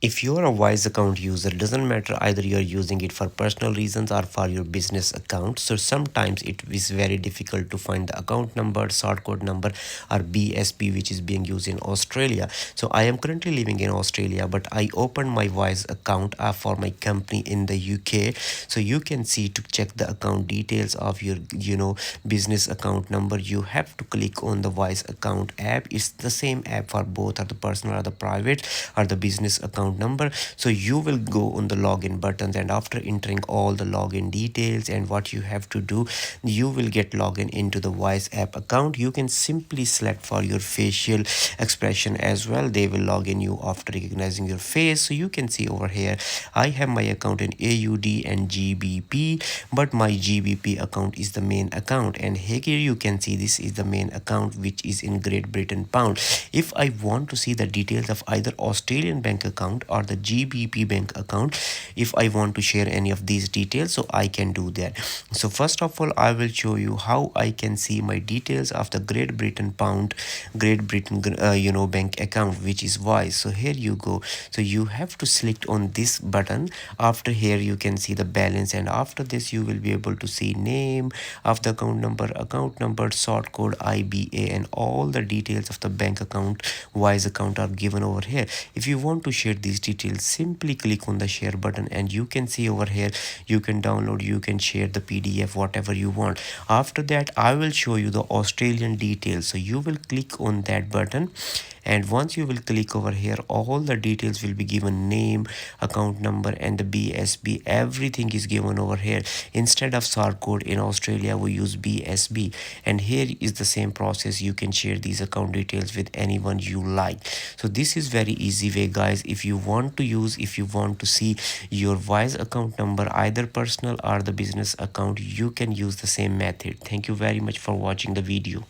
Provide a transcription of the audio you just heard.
If you're a Wise account user, doesn't matter either you're using it for personal reasons or for your business account. So sometimes it is very difficult to find the account number, sort code number, or BSB, which is being used in Australia. So I am currently living in Australia, but I opened my Wise account for my company in the UK. So you can see, to check the account details of your business account number, you have to click on the Wise account app. It's the same app for both, or the personal or the private or the business account number. So you will go on the login buttons, and after entering all the login details and what you have to do, you will get login into the Wise app account. You can simply select for your facial expression as well. They will log in you after recognizing your face. So you can see over here, I have my account in AUD and GBP, but my GBP account is the main account, and here you can see this is the main account, which is in Great Britain pound. If I want to see the details of either Australian bank account or the GBP bank account, if I want to share any of these details, so I can do that. So first of all, I will show you how I can see my details of the Great Britain pound, Great Britain bank account, which is Wise. So here you go. So you have to select on this button. After here you can see the balance, and after this you will be able to see name of the account number, sort code, IBA, and all the details of the bank account, Wise account, are given over here. If you want to share these details, simply click on the share button, and you can see over here you can download, you can share the PDF, whatever you want. After that, I will show you the Australian details. So you will click on that button, and once you will click over here, all the details will be given: name, account number, and the BSB. Everything is given over here. Instead of sort code in Australia, we use BSB, and here is the same process. You can share these account details with anyone you like. So this is very easy way, guys. If you want to see your Wise account number, either personal or the business account, you can use the same method. Thank you very much for watching the video.